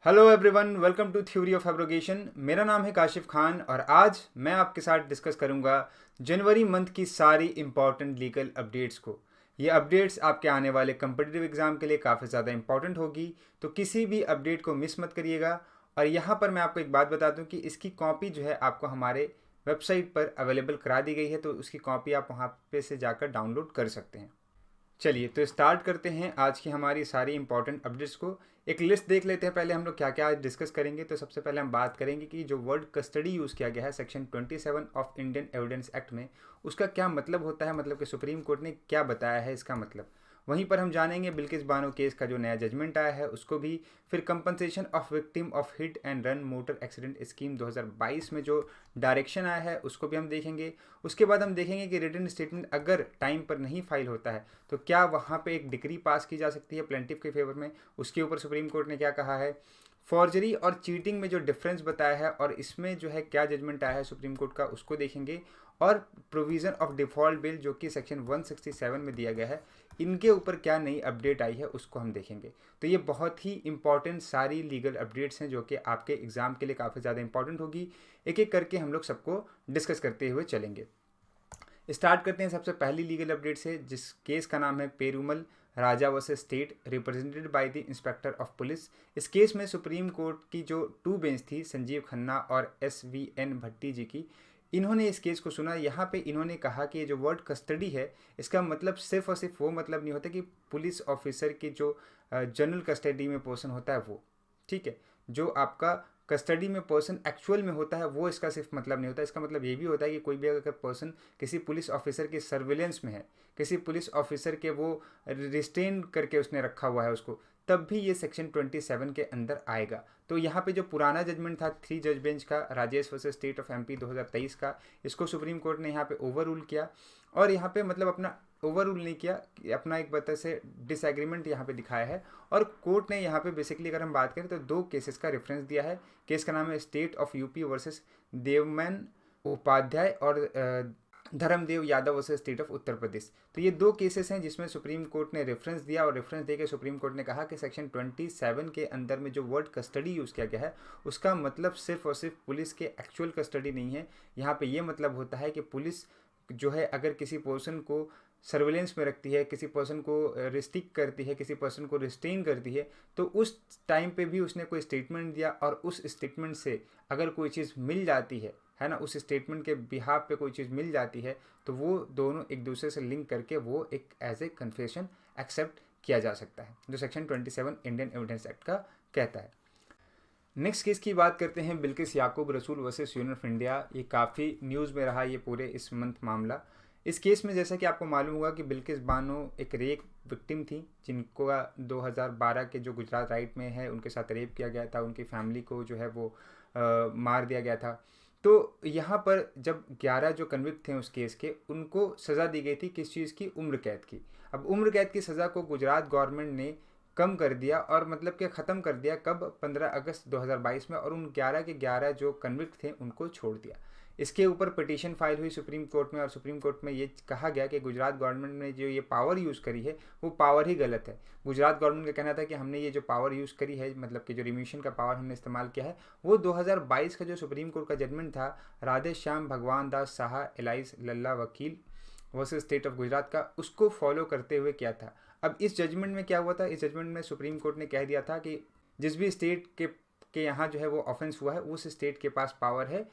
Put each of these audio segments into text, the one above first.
Hello everyone, welcome to theory of abrogation. मेरा नाम है काशिफ खान और आज मैं आपके साथ डिस्कस करूंगा जनवरी मंथ की सारी इंपॉर्टेंट लीगल अपडेट्स को। ये अपडेट्स आपके आने वाले कम्पिटिटिव एग्जाम के लिए काफ़ी ज़्यादा इंपॉर्टेंट होगी, तो किसी भी अपडेट को मिस मत करिएगा। और यहाँ पर मैं आपको एक बात बता दूँ कि इसकी कॉपी जो है आपको हमारे वेबसाइट पर अवेलेबल करा दी गई है, तो उसकी कॉपी आप वहाँ पे से जाकर डाउनलोड कर सकते हैं। चलिए तो स्टार्ट करते हैं आज की हमारी सारी इंपॉर्टेंट अपडेट्स को। एक लिस्ट देख लेते हैं पहले हम लोग क्या क्या आज डिस्कस करेंगे। तो सबसे पहले हम बात करेंगे कि जो वर्ड कस्टडी यूज़ किया गया है section 27 of Indian evidence act में, उसका क्या मतलब होता है, मतलब कि सुप्रीम कोर्ट ने क्या बताया है इसका मतलब। वहीं पर हम जानेंगे बिल्किस बानो केस का जो नया जजमेंट आया है उसको भी। फिर compensation of victim of hit and run motor accident scheme 2022 में जो डायरेक्शन आया है उसको भी हम देखेंगे। उसके बाद हम देखेंगे कि रिटन स्टेटमेंट अगर टाइम पर नहीं फाइल होता है तो क्या वहाँ पे एक डिक्री पास की जा सकती है प्लेंटिफ के फेवर में, उसके ऊपर सुप्रीम कोर्ट ने क्या कहा है। फॉर्जरी और चीटिंग में जो डिफरेंस बताया है और इसमें जो है क्या जजमेंट आया है सुप्रीम कोर्ट का, उसको देखेंगे। और प्रोविज़न ऑफ डिफ़ॉल्ट बिल जो कि सेक्शन 167 में दिया गया है, इनके ऊपर क्या नई अपडेट आई है उसको हम देखेंगे। तो ये बहुत ही इंपॉर्टेंट सारी लीगल अपडेट्स हैं जो कि आपके एग्ज़ाम के लिए काफ़ी ज़्यादा इंपॉर्टेंट होगी। एक एक करके हम लोग सबको डिस्कस करते हुए चलेंगे। स्टार्ट करते हैं सबसे पहली लीगल अपडेट से, जिस केस का नाम है Perumal Raja versus state represented by the inspector of police. इस केस में सुप्रीम कोर्ट की जो टू बेंच थी, संजीव खन्ना और SVN भट्टी जी की, इन्होंने इस केस को सुना। यहाँ पे इन्होंने कहा कि ये जो वर्ड कस्टडी है, इसका मतलब सिर्फ और सिर्फ वो मतलब नहीं होता कि पुलिस ऑफिसर की जो जनरल कस्टडी में पर्सन होता है वो, ठीक है, जो आपका कस्टडी में पर्सन एक्चुअल में होता है वो इसका सिर्फ मतलब नहीं होता। इसका मतलब ये भी होता है कि कोई भी अगर पर्सन किसी पुलिस ऑफिसर के सर्विलेंस में है, किसी पुलिस ऑफिसर के वो रिस्ट्रेन करके उसने रखा हुआ है उसको, तब भी ये सेक्शन 27 के अंदर आएगा। तो यहाँ पे जो पुराना जजमेंट था 3 जज बेंच का, Rajesh versus state of MP 2023 का, इसको सुप्रीम कोर्ट ने यहाँ पे ओवर रूल किया। और यहाँ पे मतलब अपना ओवर रूल नहीं किया, अपना एक बता से डिसएग्रीमेंट यहाँ पे दिखाया है। और कोर्ट ने यहाँ पे बेसिकली अगर हम बात करें तो दो केसेस का रेफरेंस दिया है। केस का नाम है state of UP versus Devman Upadhyay और Dharmdev Yadav versus state of Uttar Pradesh. तो ये दो केसेस हैं जिसमें सुप्रीम कोर्ट ने रेफरेंस दिया, और रेफरेंस देकर सुप्रीम कोर्ट ने कहा कि सेक्शन 27 के अंदर में जो वर्ड कस्टडी यूज़ किया गया है उसका मतलब सिर्फ और सिर्फ पुलिस के एक्चुअल कस्टडी नहीं है। यहाँ पे ये मतलब होता है कि पुलिस जो है अगर किसी पर्सन को सर्विलेंस में रखती है, किसी पर्सन को रिस्ट्रिक्ट करती है, किसी पर्सन को रिस्ट्रेन करती है, तो उस टाइम पे भी उसने कोई स्टेटमेंट दिया और उस स्टेटमेंट से अगर कोई चीज़ मिल जाती है ना, उस स्टेटमेंट के बिहाफ पे कोई चीज़ मिल जाती है, तो वो दोनों एक दूसरे से लिंक करके वो एक एज ए कन्फेशन एक्सेप्ट किया जा सकता है, जो सेक्शन 27 इंडियन एविडेंस एक्ट का कहता है। नेक्स्ट केस की बात करते हैं, बिल्किस याकूब रसूल वर्सेस यूनियन ऑफ इंडिया। ये काफ़ी न्यूज़ में रहा ये पूरे इस मंथ मामला। इस केस में जैसा कि आपको मालूम होगा कि बिल्किस बानो एक रेप विक्टिम थी, जिनको 2012 के जो गुजरात राइट में है उनके साथ रेप किया गया था, उनकी फैमिली को जो है वो मार दिया गया था। तो यहाँ पर जब 11 जो कन्विक्ट थे उस केस के, उनको सज़ा दी गई थी किस चीज़ की, उम्र कैद की। अब उम्र कैद की सज़ा को गुजरात गवर्नमेंट ने कम कर दिया और मतलब कि ख़त्म कर दिया कब, 15 अगस्त 2022 में, और उन 11 के 11 जो कन्विक्ट थे उनको छोड़ दिया। इसके ऊपर पिटीशन फाइल हुई सुप्रीम कोर्ट में, और सुप्रीम कोर्ट में ये कहा गया कि गुजरात गवर्नमेंट ने जो ये पावर यूज़ करी है वो पावर ही गलत है। गुजरात गवर्नमेंट का कहना था कि हमने ये जो पावर यूज़ करी है, मतलब कि जो रिमिशन का पावर हमने इस्तेमाल किया है, वो 2022 का जो सुप्रीम कोर्ट का जजमेंट था राधे श्याम भगवान दास शाह एलाइस लल्ला वकील वर्सेस स्टेट ऑफ गुजरात का, उसको फॉलो करते हुए किया था। अब इस जजमेंट में क्या हुआ था, इस जजमेंट में सुप्रीम कोर्ट ने कह दिया था कि जिस भी स्टेट के यहाँ जो है वो ऑफेंस हुआ है, उस स्टेट के पास पावर है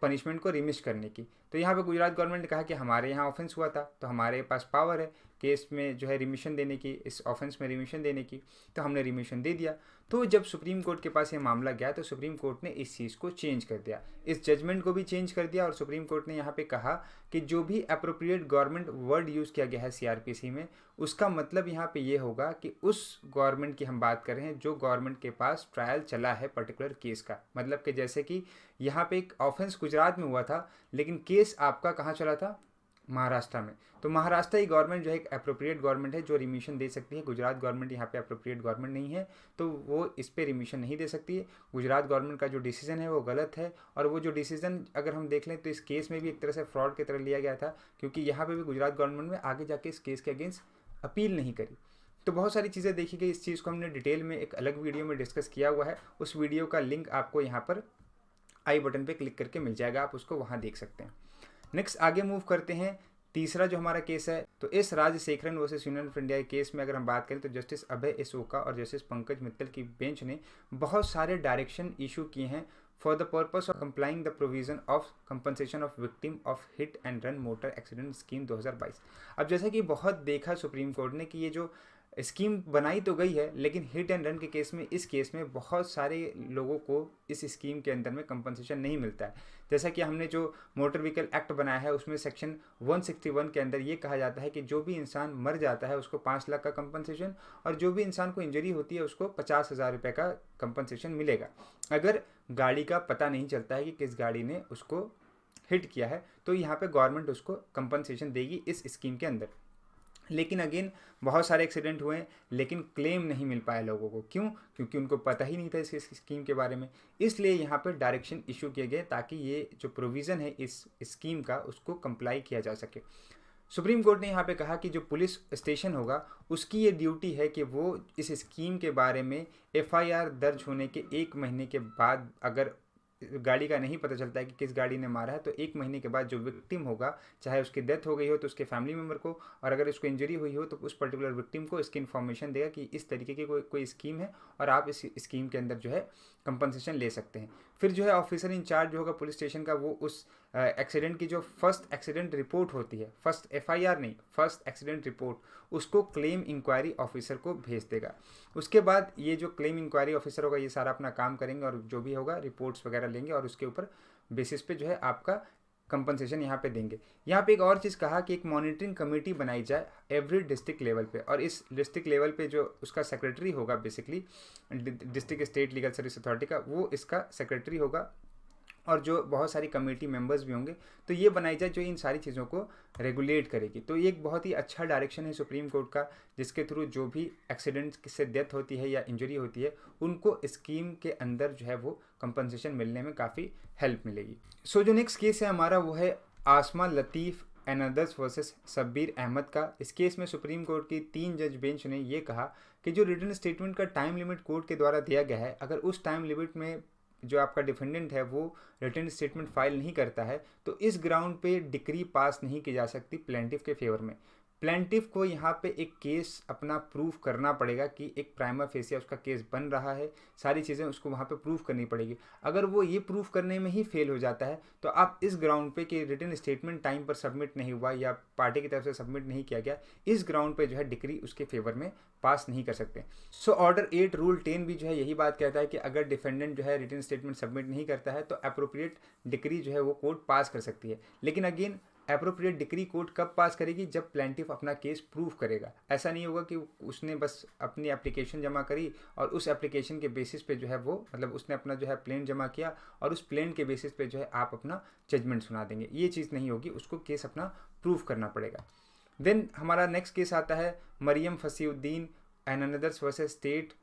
पनिशमेंट को रिमिश करने की। तो यहाँ पे गुजरात गवर्नमेंट ने कहा कि हमारे यहाँ ऑफेंस हुआ था तो हमारे पास पावर है केस में जो है रिमिशन देने की, इस ऑफेंस में रिमिशन देने की, तो हमने रिमिशन दे दिया। तो जब सुप्रीम कोर्ट के पास ये मामला गया तो सुप्रीम कोर्ट ने इस चीज़ को चेंज कर दिया, इस जजमेंट को भी चेंज कर दिया। और सुप्रीम कोर्ट ने यहाँ पे कहा कि जो भी अप्रोप्रिएट गवर्नमेंट वर्ड यूज़ किया गया है CRPC में, उसका मतलब यहाँ पे ये होगा कि उस गवर्नमेंट की हम बात कर रहे हैं जो गवर्नमेंट के पास ट्रायल चला है पर्टिकुलर केस का। मतलब कि जैसे कि यहाँ पे एक ऑफेंस गुजरात में हुआ था लेकिन केस आपका कहाँ चला था, महाराष्ट्र में। तो महाराष्ट्र ही गवर्नमेंट जो है एक अप्रोप्रिएट गवर्नमेंट है जो रिमिशन दे सकती है। गुजरात गवर्नमेंट यहाँ पे अप्रोप्रिएट गवर्नमेंट नहीं है, तो वो इस पे रिमिशन नहीं दे सकती है। गुजरात गवर्नमेंट का जो डिसीजन है वो गलत है, और वो जो डिसीजन अगर हम देख लें तो इस केस में भी एक तरह से फ्रॉड की तरह लिया गया था, क्योंकि यहाँ पे भी गुजरात गवर्नमेंट में आगे जाके इस केस के अगेंस्ट अपील नहीं करी। तो बहुत सारी चीज़ें देखी गई। इस चीज़ को हमने डिटेल में एक अलग वीडियो में डिस्कस किया हुआ है, उस वीडियो का लिंक आपको यहाँ पर आई बटन पे क्लिक करके मिल जाएगा, आप उसको वहाँ देख सकते हैं। नेक्स्ट आगे मूव करते हैं। तीसरा जो हमारा केस है, तो इस Rajasekharan versus union of India case में अगर हम बात करें तो जस्टिस अभय एस ओका और जस्टिस पंकज मित्तल की बेंच ने बहुत सारे डायरेक्शन इशू किए हैं for the purpose of complying the provision of compensation of victim of hit and run motor accident scheme 2022। अब जैसा कि बहुत देखा सुप्रीम कोर्ट ने कि ये जो स्कीम बनाई तो गई है, लेकिन हिट एंड रन के केस में, इस केस में बहुत सारे लोगों को इस स्कीम के अंदर में कंपनसेशन नहीं मिलता है। जैसा कि हमने जो मोटर व्हीकल एक्ट बनाया है उसमें सेक्शन 161 के अंदर ये कहा जाता है कि जो भी इंसान मर जाता है उसको 5 लाख का कंपनसेशन, और जो भी इंसान को इंजरी होती है उसको 50,000 रुपये का कंपनसेशन मिलेगा। अगर गाड़ी का पता नहीं चलता है कि किस गाड़ी ने उसको हिट किया है, तो यहाँ पे गवर्नमेंट उसको कंपनसेशन देगी इस स्कीम के अंदर। लेकिन अगेन बहुत सारे एक्सीडेंट हुए हैं लेकिन क्लेम नहीं मिल पाया लोगों को। क्यों? क्योंकि उनको पता ही नहीं था इस स्कीम के बारे में। इसलिए यहाँ पर डायरेक्शन इशू किए गए ताकि ये जो प्रोविज़न है इस स्कीम का उसको कंप्लाई किया जा सके। सुप्रीम कोर्ट ने यहाँ पे कहा कि जो पुलिस स्टेशन होगा उसकी ये ड्यूटी है कि वो इस स्कीम के बारे में एफआईआर दर्ज होने के 1 महीने के बाद, अगर गाड़ी का नहीं पता चलता है कि किस गाड़ी ने मारा है, तो 1 महीने के बाद जो विक्टिम होगा, चाहे उसकी डेथ हो गई हो तो उसके फैमिली मेम्बर को, और अगर उसको इंजरी हुई हो तो उस पर्टिकुलर विक्टिम को इसकी इन्फॉर्मेशन देगा कि इस तरीके की कोई स्कीम है और आप इस स्कीम के अंदर जो है कंपनसेशन ले सकते हैं। फिर जो है ऑफिसर इंचार्ज जो होगा पुलिस स्टेशन का, वो उस एक्सीडेंट की जो फर्स्ट एक्सीडेंट रिपोर्ट होती है, फर्स्ट एफआईआर नहीं, फर्स्ट एक्सीडेंट रिपोर्ट, उसको क्लेम इंक्वायरी ऑफिसर को भेज देगा। उसके बाद ये जो क्लेम इंक्वायरी ऑफिसर होगा ये सारा अपना काम करेंगे और जो भी होगा रिपोर्ट्स वगैरह लेंगे और उसके ऊपर बेसिस पे जो है आपका कंपनसेशन यहाँ पे देंगे। यहाँ पे एक और चीज़ कहा कि एक मॉनिटरिंग कमेटी बनाई जाए एवरी डिस्ट्रिक्ट लेवल पे, और इस डिस्ट्रिक्ट लेवल पे जो उसका सेक्रेटरी होगा, basically district state legal service authority का, वो इसका सेक्रेटरी होगा, और जो बहुत सारी कमेटी मेंबर्स भी होंगे, तो ये बनाई जाए जो इन सारी चीज़ों को रेगुलेट करेगी। तो ये एक बहुत ही अच्छा डायरेक्शन है सुप्रीम कोर्ट का, जिसके थ्रू जो भी एक्सीडेंट से डेथ होती है या इंजरी होती है उनको स्कीम के अंदर जो है वो कंपनसेशन मिलने में काफ़ी हेल्प मिलेगी। सो जो नेक्स्ट केस है हमारा वो है Asma Latif and others versus Shabbir Ahmad का। इस केस में सुप्रीम कोर्ट की 3 जज बेंच ने ये कहा कि जो रिटन स्टेटमेंट का टाइम लिमिट कोर्ट के द्वारा दिया गया है, अगर उस टाइम लिमिट में जो आपका डिफेंडेंट है वो रिटन स्टेटमेंट फाइल नहीं करता है तो इस ग्राउंड पे डिक्री पास नहीं की जा सकती प्लेंटिफ के फेवर में। प्लेंटिफ को यहाँ पे एक केस अपना प्रूफ करना पड़ेगा कि एक प्राइमा फेसिया उसका केस बन रहा है, सारी चीज़ें उसको वहाँ पे प्रूफ करनी पड़ेगी। अगर वो ये प्रूफ करने में ही फेल हो जाता है तो आप इस ग्राउंड पे कि रिटन स्टेटमेंट टाइम पर सबमिट नहीं हुआ या पार्टी की तरफ से सबमिट नहीं किया गया, इस ग्राउंड पे जो है डिक्री उसके फेवर में पास नहीं कर सकते। सो ऑर्डर 8 रूल 10 भी जो है यही बात कहता है कि अगर डिफेंडेंट जो है रिटन स्टेटमेंट सबमिट नहीं करता है तो अप्रोप्रिएट डिक्री जो है वो कोर्ट पास कर सकती है। लेकिन अगेन अप्रोप्रिएट डिक्री कोर्ट कब पास करेगी? जब प्लेंटिफ अपना केस प्रूफ करेगा। ऐसा नहीं होगा कि उसने बस अपनी एप्लीकेशन जमा करी और उस एप्लीकेशन के बेसिस पे जो है वो, मतलब उसने अपना जो है प्लेन जमा किया और उस प्लेन के बेसिस पे जो है आप अपना जजमेंट सुना देंगे, ये चीज़ नहीं होगी, उसको केस अपना प्रूफ करना पड़ेगा। देन हमारा नेक्स्ट केस आता है Mariam Fasiuddin and anothers versus state.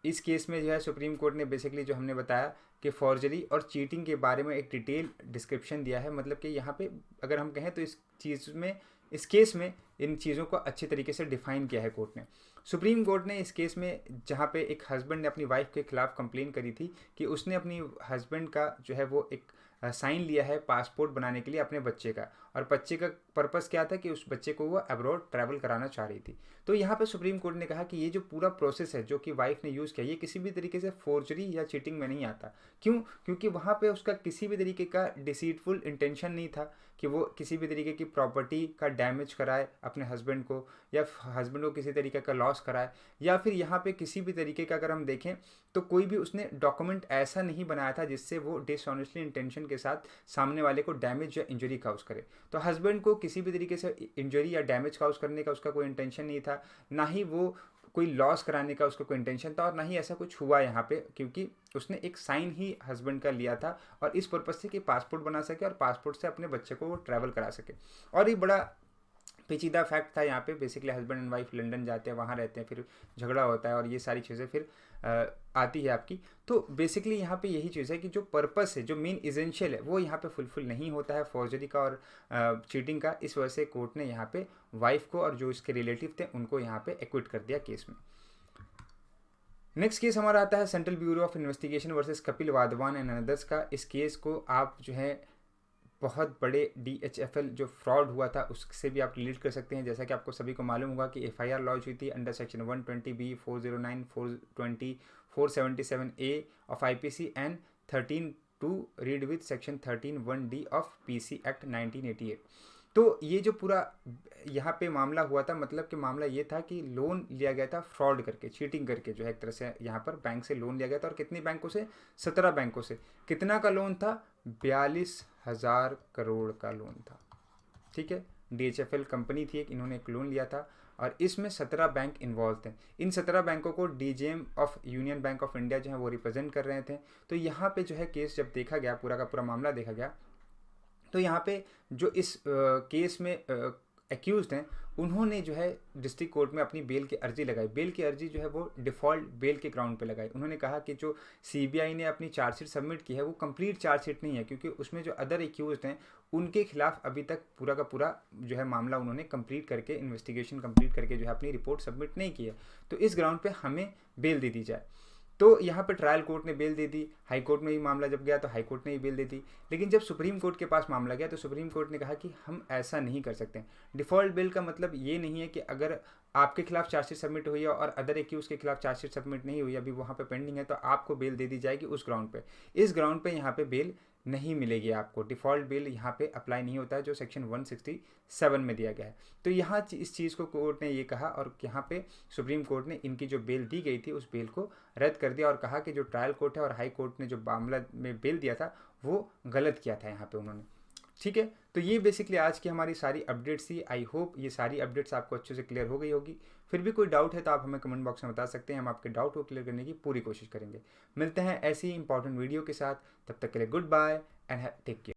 इस केस में जो है सुप्रीम कोर्ट ने बेसिकली जो हमने बताया कि फॉर्जरी और चीटिंग के बारे में एक डिटेल डिस्क्रिप्शन दिया है। मतलब कि यहाँ पे अगर हम कहें तो इस केस में इन चीज़ों को अच्छे तरीके से डिफाइन किया है कोर्ट ने। सुप्रीम कोर्ट ने इस केस में जहाँ पे एक हस्बैंड ने अपनी वाइफ के खिलाफ कंप्लेन करी थी कि उसने अपनी हस्बैंड का जो है वो एक साइन लिया है पासपोर्ट बनाने के लिए अपने बच्चे का, और बच्चे का पर्पस क्या था कि उस बच्चे को वो अब्रॉड ट्रैवल कराना चाह रही थी। तो यहाँ पे सुप्रीम कोर्ट ने कहा कि ये जो पूरा प्रोसेस है जो कि वाइफ ने यूज़ किया, ये किसी भी तरीके से फोर्जरी या चीटिंग में नहीं आता। क्यों? क्योंकि वहाँ पे उसका किसी भी तरीके का डिसीटफुल इंटेंशन नहीं था कि वो किसी भी तरीके की प्रॉपर्टी का डैमेज कराए अपने हस्बैंड को, या हस्बैंड को किसी तरीके का लॉस कराए, या फिर यहाँ पे किसी भी तरीके का अगर हम देखें तो कोई भी उसने डॉक्यूमेंट ऐसा नहीं बनाया था जिससे वो डिसऑनेस्टली इंटेंशन के साथ सामने वाले को डैमेज या इंजरी काउज करे। तो हस्बैंड को किसी भी तरीके से इंजरी या डैमेज काउज करने का उसका कोई इंटेंशन नहीं था, ना ही वो कोई लॉस कराने का उसका कोई इंटेंशन था, और ना ही ऐसा कुछ हुआ यहाँ पे, क्योंकि उसने एक साइन ही हस्बैंड का लिया था और इस पर्पज से कि पासपोर्ट बना सके और पासपोर्ट से अपने बच्चे को वो ट्रैवल करा सके। और ये बड़ा पेचीदा फैक्ट था यहाँ पे। Basically husband and wife London जाते हैं, वहाँ रहते हैं, फिर झगड़ा होता है और ये सारी चीज़ें फिर आती है आपकी। तो बेसिकली यहाँ पे यही चीज़ है कि जो पर्पस है, जो मेन इसेंशियल है, वो यहाँ पे फुलफिल नहीं होता है फॉर्जरी का और चीटिंग का। इस वजह से कोर्ट ने यहाँ पे वाइफ को और जो इसके रिलेटिव थे उनको यहाँ पे एक्विट कर दिया केस में। नेक्स्ट केस हमारा आता है central bureau of investigation versus Kapil Wadhawan and anothers का। इस केस को आप जो है बहुत बड़े DHFL जो फ्रॉड हुआ था उससे भी आप रिलेट कर सकते हैं। जैसा कि आपको सभी को मालूम होगा कि FIR लॉन्च हुई थी under section 120B, 409, 420, 477A of IPC and 13 to read with section 13(1)D of PC act 1988। तो ये जो पूरा यहाँ पे मामला हुआ था, मतलब कि मामला ये था कि लोन लिया गया था फ्रॉड करके, चीटिंग करके, जो है एक तरह से यहाँ पर बैंक से लोन लिया गया था। और कितने बैंकों से? 17 बैंकों से। कितना का लोन था? 42,000 करोड़ का लोन था। ठीक है, DHFL कंपनी थी एक, इन्होंने एक लोन लिया था और इसमें 17 बैंक इन्वॉल्व थे। इन 17 बैंकों को DGM of union bank of India जो है वो रिप्रेजेंट कर रहे थे। तो यहाँ पे जो है केस जब देखा गया, पूरा का पूरा मामला देखा गया, तो यहाँ पे जो इस केस में एक्यूज्ड हैं उन्होंने जो है डिस्ट्रिक्ट कोर्ट में अपनी बेल की अर्जी लगाई। बेल की अर्जी जो है वो डिफ़ॉल्ट बेल के ग्राउंड पे लगाई। उन्होंने कहा कि जो CBI ने अपनी चार्जशीट सबमिट की है वो कंप्लीट चार्जशीट नहीं है, क्योंकि उसमें जो अदर एक्यूज्ड हैं उनके खिलाफ अभी तक पूरा का पूरा जो है मामला उन्होंने कंप्लीट करके, इन्वेस्टिगेशन कंप्लीट करके जो है अपनी रिपोर्ट सबमिट नहीं की है। तो इस ग्राउंड पर हमें बेल दे दी जाए। तो यहाँ पर ट्रायल कोर्ट ने बेल दे दी। हाई कोर्ट में ही मामला जब गया तो हाई कोर्ट ने ही बेल दे दी। लेकिन जब सुप्रीम कोर्ट के पास मामला गया तो सुप्रीम कोर्ट ने कहा कि हम ऐसा नहीं कर सकते। डिफ़ॉल्ट बेल का मतलब ये नहीं है कि अगर आपके खिलाफ चार्जशीट सबमिट हुई है और अदर एक्यूज के खिलाफ चार्जशीट सबमिट नहीं हुई, अभी वहाँ पे पेंडिंग है, तो आपको बेल दे दी जाएगी उस ग्राउंड पे। इस ग्राउंड पे यहाँ पे बेल नहीं मिलेगी आपको। डिफ़ॉल्ट बेल यहाँ पे अप्लाई नहीं होता है जो सेक्शन 167 में दिया गया है। तो यहाँ इस चीज़ को कोर्ट ने ये कहा और यहाँ पे सुप्रीम कोर्ट ने इनकी जो बेल दी गई थी उस बेल को रद्द कर दिया और कहा कि जो ट्रायल कोर्ट है और हाई कोर्ट ने जो मामला में बेल दिया था वो गलत किया था यहाँ पे उन्होंने। ठीक है, तो ये बेसिकली आज की हमारी सारी अपडेट्स थी। आई होप ये सारी अपडेट्स आपको अच्छे से क्लियर हो गई होगी। फिर भी कोई डाउट है तो आप हमें कमेंट बॉक्स में बता सकते हैं, हम आपके डाउट को क्लियर करने की पूरी कोशिश करेंगे। मिलते हैं ऐसी ही इंपॉर्टेंट वीडियो के साथ, तब तक के लिए good bye and take care.